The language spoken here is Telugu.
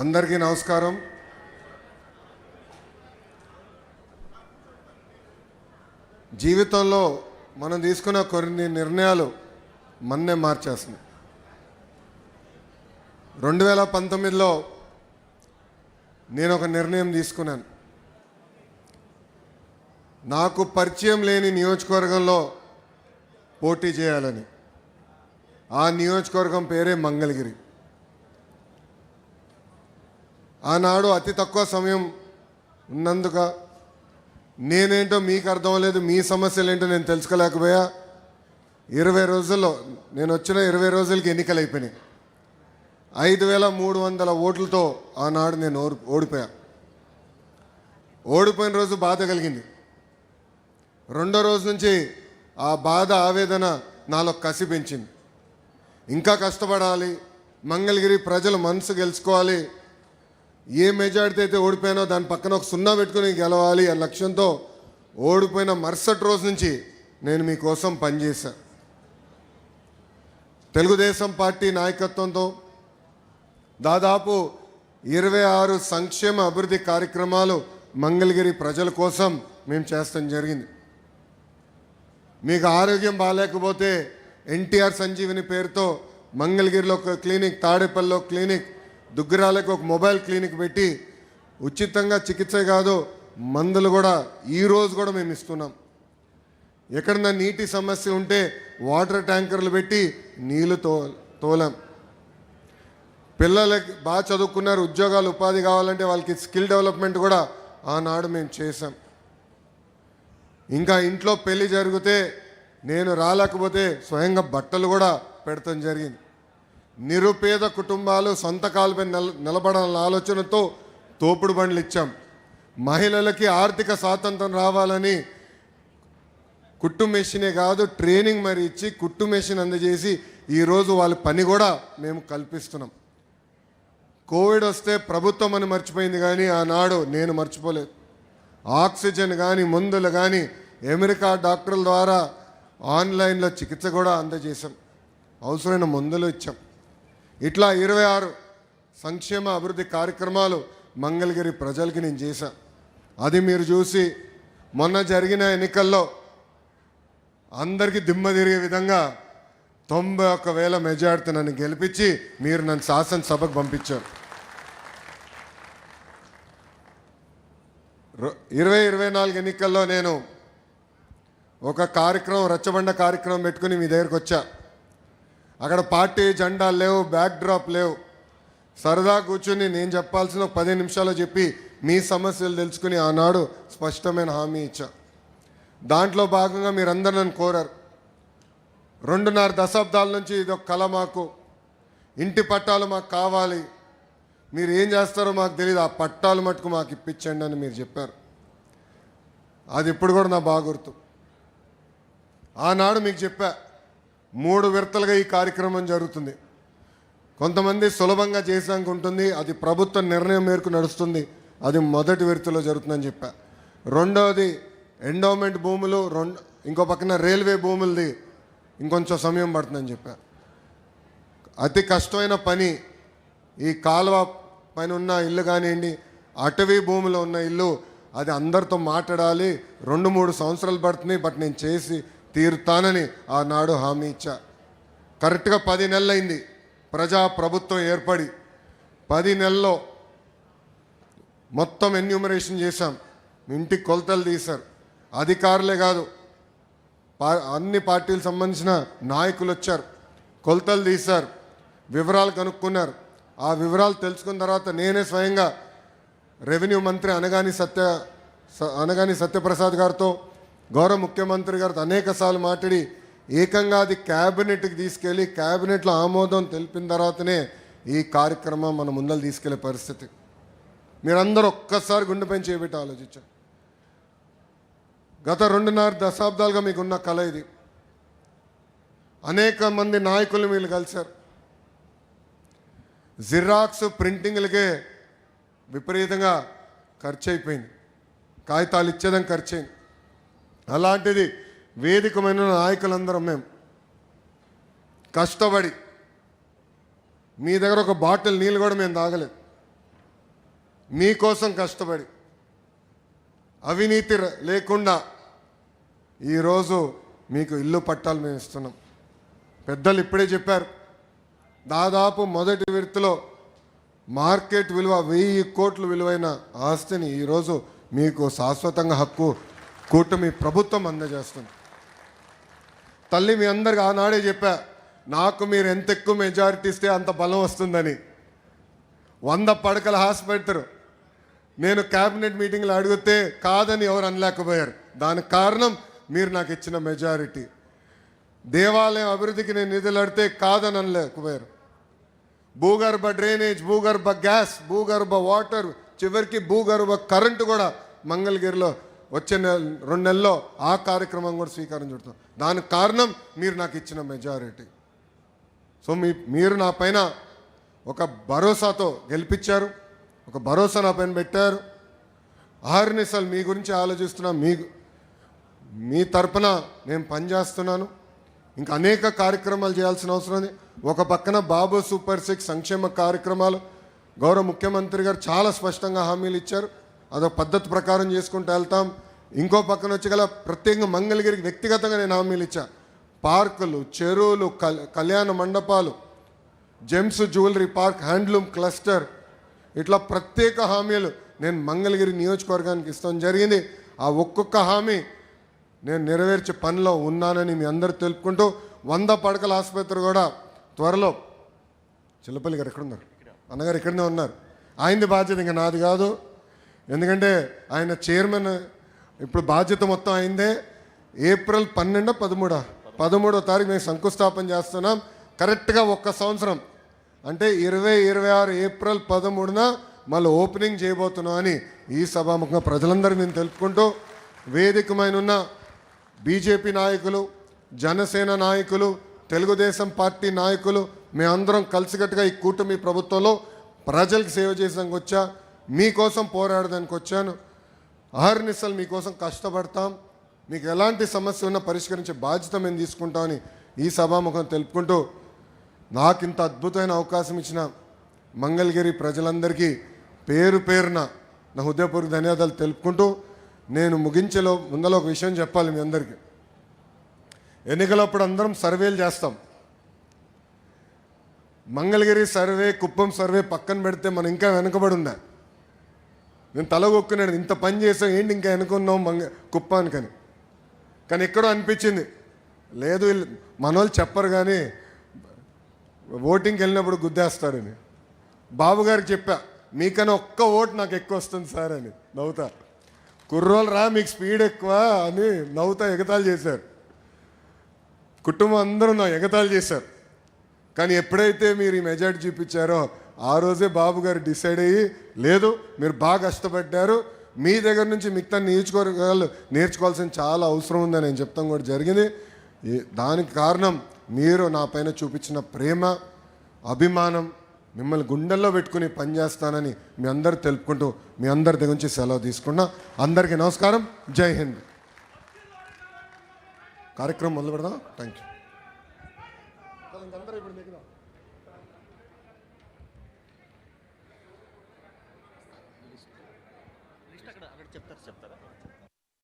అందరికీ నమస్కారం. జీవితంలో మనం తీసుకున్న కొన్ని నిర్ణయాలు మన్నే మార్చేస్తున్నాయి. 2019లో నేను ఒక నిర్ణయం తీసుకున్నాను. నాకు పరిచయం లేని నియోజకవర్గంలో పోటీ చేయాలని. ఆ నియోజకవర్గం పేరే మంగళగిరి. ఆనాడు అతి తక్కువ సమయం ఉన్నందుక నేనేంటో మీకు అర్థం లేదు, మీ సమస్యలు ఏంటో నేను తెలుసుకోలేకపోయా. 20 రోజుల్లో నేను వచ్చిన 20 రోజులకి ఎన్నికలు అయిపోయినాయి. 5300 ఓట్లతో ఆనాడు నేను ఓడిపోయా. ఓడిపోయిన రోజు బాధ కలిగింది. రెండో రోజు నుంచి ఆ బాధ ఆవేదన నాలో కసి పెంచింది. ఇంకా కష్టపడాలి, మంగళగిరి ప్రజల మనసు గెలుచుకోవాలి, ఏ మెజారిటీ అయితే ఓడిపోయానో దాని పక్కన ఒక 0 పెట్టుకుని గెలవాలి ఆ లక్ష్యంతో ఓడిపోయిన మరుసటి రోజు నుంచి నేను మీకోసం పనిచేశా. తెలుగుదేశం పార్టీ నాయకత్వంతో దాదాపు 26 సంక్షేమ అభివృద్ధి కార్యక్రమాలు మంగళగిరి ప్రజల కోసం మేము చేస్తాం జరిగింది. మీకు ఆరోగ్యం బాగాలేకపోతే ఎన్టీఆర్ సంజీవిని పేరుతో మంగళగిరిలో ఒక క్లినిక్, తాడేపల్లిలో క్లినిక్, దుగ్గరాలకు ఒక మొబైల్ క్లినిక్ పెట్టి ఉచితంగా చికిత్స కాదు మందులు కూడా ఈరోజు కూడా మేము ఇస్తున్నాం. ఎక్కడన్నా నీటి సమస్య ఉంటే వాటర్ ట్యాంకర్లు పెట్టి నీళ్లు తోలాం. పిల్లలకి బాగా చదువుకున్నారు, ఉద్యోగాలు ఉపాధి కావాలంటే వాళ్ళకి స్కిల్ డెవలప్మెంట్ కూడా ఆనాడు మేము చేశాం. ఇంకా ఇంట్లో పెళ్లి జరిగితే నేను రాలేకపోతే స్వయంగా బట్టలు కూడా పెడతాం జరిగింది. నిరుపేద కుటుంబాలు సొంత కాలుపై నిలబడాలన్న ఆలోచనతో తోపుడు బండ్లు ఇచ్చాం. మహిళలకి ఆర్థిక స్వాతంత్రం రావాలని కుట్టు మెషినే కాదు ట్రైనింగ్ మరి ఇచ్చి కుట్టు మెషిన్ అందజేసి ఈరోజు వాళ్ళ పని కూడా మేము కల్పిస్తున్నాం. కోవిడ్ వస్తే ప్రభుత్వం అని మర్చిపోయింది, కానీ ఆనాడు నేను మర్చిపోలేదు. ఆక్సిజన్ కానీ మందులు కానీ అమెరికా డాక్టర్ల ద్వారా ఆన్లైన్లో చికిత్స కూడా అందజేశాం. అవసరమైన మందులు ఇచ్చాం. ఇట్లా 26 సంక్షేమ అభివృద్ధి కార్యక్రమాలు మంగళగిరి ప్రజలకి నేను చేశాను. అది మీరు చూసి మొన్న జరిగిన ఎన్నికల్లో అందరికీ దిమ్మ తిరిగే విధంగా 91,000 మెజార్టీ నన్ను గెలిపించి మీరు నన్ను శాసనసభకు పంపించారు. 2024 ఎన్నికల్లో నేను ఒక కార్యక్రమం, రచ్చబండ కార్యక్రమం పెట్టుకుని మీ దగ్గరకు వచ్చా. అక్కడ పార్టీ జెండాలు లేవు, బ్యాక్ డ్రాప్ లేవు. సరదా కూర్చుని నేను చెప్పాల్సిన 10 నిమిషాలు చెప్పి మీ సమస్యలు తెలుసుకుని ఆనాడు స్పష్టమైన హామీ ఇచ్చా. దాంట్లో భాగంగా మీరందరూ నన్ను కోరారు. 2.5 దశాబ్దాల నుంచి ఇది ఒక కళ, మాకు ఇంటి పట్టాలు మాకు కావాలి, మీరు ఏం చేస్తారో మాకు తెలియదు, ఆ పట్టాలు మటుకు మాకు ఇప్పించండి అని మీరు చెప్పారు. అది ఇప్పుడు కూడా నా బాగా గుర్తు. ఆనాడు మీకు చెప్పా 3 విడతలుగా ఈ కార్యక్రమం జరుగుతుంది. కొంతమంది సులభంగా చేసాక ఉంటుంది, అది ప్రభుత్వ నిర్ణయం మేరకు నడుస్తుంది, అది మొదటి విడతలో జరుగుతుందని చెప్పా. రెండవది ఎండోమెంట్ భూములు, ఇంకో పక్కన రైల్వే భూములది ఇంకొంచెం సమయం పడుతుందని చెప్పా. అతి కష్టమైన పని ఈ కాలువ పైన ఉన్న ఇల్లు కానివ్వండి, అటవీ భూమిలో ఉన్న ఇల్లు, అది అందరితో మాట్లాడాలి, 2-3 సంవత్సరాలు పడుతుంది, బట్ నేను చేసి తీరుతానని ఆనాడు హామీ ఇచ్చా. కరెక్ట్గా 10 నెలలు అయింది ప్రభుత్వం ఏర్పడి. 10 నెలల్లో మొత్తం ఎన్యూమరేషన్ చేశాం, ఇంటికి కొలతలు తీశారు. అధికారులే కాదు, అన్ని పార్టీలకు సంబంధించిన నాయకులు వచ్చారు, కొలతలు తీశారు, వివరాలు కనుక్కున్నారు. ఆ వివరాలు తెలుసుకున్న తర్వాత నేనే స్వయంగా రెవెన్యూ మంత్రి అనగాని సత్యప్రసాద్ గారితో, గౌరవ ముఖ్యమంత్రి గారితో అనేకసార్లు మాట్లాడి ఏకంగా అది క్యాబినెట్కి తీసుకెళ్ళి క్యాబినెట్లో ఆమోదం తెలిపిన తర్వాతనే ఈ కార్యక్రమం మన ముందలు తీసుకెళ్లే పరిస్థితి. మీరందరూ ఒక్కసారి గుండెపై చేపెట్టి ఆలోచించారు. గత 2.5 దశాబ్దాలుగా మీకున్న కళ ఇది. అనేక మంది నాయకులు మీరు కలిశారు. జిరాక్స్ ప్రింటింగ్లకే విపరీతంగా ఖర్చు అయిపోయింది, కాగితాలు ఇచ్చేదానికి ఖర్చు అయింది. అలాంటిది వేదికమైన నాయకులందరం మేము కష్టపడి మీ దగ్గర ఒక బాటిల్ నీళ్ళు కూడా మేము తాగలేదు. మీకోసం కష్టపడి అవినీతి లేకుండా ఈరోజు మీకు ఇల్లు పట్టాలు మేము ఇస్తున్నాం. పెద్దలు ఇప్పుడే చెప్పారు, దాదాపు మొదటి విడతలో మార్కెట్ విలువ 1000 కోట్ల విలువైన ఆస్తిని ఈరోజు మీకు శాశ్వతంగా హక్కు కూటమి ప్రభుత్వం అందజేస్తుంది. తల్లి మీ అందరికి ఆనాడే చెప్పా, నాకు మీరు ఎంత ఎక్కువ మెజారిటీ ఇస్తే అంత బలం వస్తుందని. 100 పడకల హాస్పిటల్ నేను క్యాబినెట్ మీటింగ్లో అడిగితే కాదని ఎవరు అనలేకపోయారు. దానికి కారణం మీరు నాకు ఇచ్చిన మెజారిటీ. దేవాలయం అభివృద్ధికి నేను నిధులు అడితే కాదని అనలేకపోయారు. భూగర్భ డ్రైనేజ్, భూగర్భ గ్యాస్, భూగర్భ వాటర్, చివరికి భూగర్భ కరెంటు కూడా మంగళగిరిలో వచ్చే 2 నెలల్లో ఆ కార్యక్రమం కూడా స్వీకారం చుడతాం. దానికి కారణం మీరు నాకు ఇచ్చిన మెజారిటీ. సో మీరు నా పైన ఒక భరోసాతో గెలిపించారు, ఒక భరోసా నా పైన పెట్టారు. ఆహర్నిశలు మీ గురించి ఆలోచిస్తున్నా, మీ తరపున నేను పనిచేస్తున్నాను. ఇంకా అనేక కార్యక్రమాలు చేయాల్సిన అవసరం ఉంది. ఒక పక్కన బాబు సూపర్ 6 సంక్షేమ కార్యక్రమాలు గౌరవ ముఖ్యమంత్రి గారు చాలా స్పష్టంగా హామీలు ఇచ్చారు. అదొక పద్ధతి ప్రకారం చేసుకుంటూ వెళ్తాం. ఇంకో పక్కన వచ్చి గల ప్రత్యేకంగా మంగళగిరికి వ్యక్తిగతంగా నేను హామీలు ఇచ్చా. పార్కులు, చెరువులు, కళ్యాణ మండపాలు, gems jewellery park, handloom cluster, ఇట్లా ప్రత్యేక హామీలు నేను మంగళగిరి నియోజకవర్గానికి ఇస్తాం జరిగింది. ఆ ఒక్కొక్క హామీ నేను నెరవేర్చే పనిలో ఉన్నానని మీ అందరూ తెలుపుకుంటూ 100 పడకల ఆసుపత్రి కూడా త్వరలో. చిల్లపల్లి గారు ఎక్కడున్నారు? అన్నగారు ఇక్కడనే ఉన్నారు. ఆయనది బాధ్యత, ఇంకా నాది కాదు. ఎందుకంటే ఆయన చైర్మన్. ఇప్పుడు బాధ్యత మొత్తం అయిందే. ఏప్రిల్ 13వ తారీఖు మేము శంకుస్థాపన చేస్తున్నాం. కరెక్ట్గా 1 సంవత్సరం అంటే 2026 ఏప్రిల్ 13న మళ్ళీ ఓపెనింగ్ చేయబోతున్నాం అని ఈ సభాముఖంగా ప్రజలందరికీ నేను తెలుపుకుంటూ, వేదికమైన ఉన్న బీజేపీ నాయకులు, జనసేన నాయకులు, తెలుగుదేశం పార్టీ నాయకులు, మేమందరం కలిసికట్టుగా ఈ కూటమి ప్రభుత్వంలో ప్రజలకు సేవ చేసానికి వచ్చా, మీకోసం పోరాడడానికి వచ్చాను. అహర్నిశలు మీకోసం కష్టపడతాం. మీకు ఎలాంటి సమస్య ఉన్నా పరిష్కరించే బాధ్యత మేము తీసుకుంటామని ఈ సభాముఖం తెలుపుకుంటూ, నాకు ఇంత అద్భుతమైన అవకాశం ఇచ్చిన మంగళగిరి ప్రజలందరికీ పేరు పేరున నా హృదయపూర్వక ధన్యవాదాలు తెలుపుకుంటూ, నేను ముగించేలో ముందర ఒక విషయం చెప్పాలి మీ అందరికీ. ఎన్నికలప్పుడు అందరం సర్వేలు చేస్తాం. మంగళగిరి సర్వే, కుప్పం సర్వే పక్కన పెడితే మనం ఇంకా వెనుకబడి ఉందా? నేను తలగొక్కున్నాడు, ఇంత పని చేసాం ఏంటి ఇంకా వెనుకున్నాం కుప్పానికని. కానీ ఎక్కడో అనిపించింది, లేదు మన వాళ్ళు చెప్పరు కానీ ఓటింగ్కి వెళ్ళినప్పుడు గుద్దేస్తారని. బాబు గారికి చెప్పా, మీకన్నా ఒక్క ఓటు నాకు ఎక్కువ వస్తుంది సార్ అని. నవ్వుతా, కుర్రోలు రా మీకు స్పీడ్ ఎక్కువ అని నవ్వుతా ఎగతాళి చేశారు. కుటుంబం అందరూ నా ఎగతాళి చేశారు. కానీ ఎప్పుడైతే మీరు ఈ మెజార్టీ చూపించారో ఆ రోజే బాబు గారు డిసైడ్ అయ్యి, లేదు మీరు బాగా కష్టపడ్డారు, మీ దగ్గర నుంచి మిగతా నియోజకవర్గాలు నేర్చుకోవాల్సిన చాలా అవసరం ఉందని నేను చెప్తాం కూడా జరిగింది. దానికి కారణం మీరు నా పైన చూపించిన ప్రేమ, అభిమానం. మిమ్మల్ని గుండెల్లో పెట్టుకుని పనిచేస్తానని మీ అందరు తెలుపుకుంటూ మీ అందరి దగ్గర నుంచి సెలవు తీసుకున్నా. అందరికీ నమస్కారం. జై హింద్. కార్యక్రమం మొదలు పెడదాం. Thank you. చెప్తారా?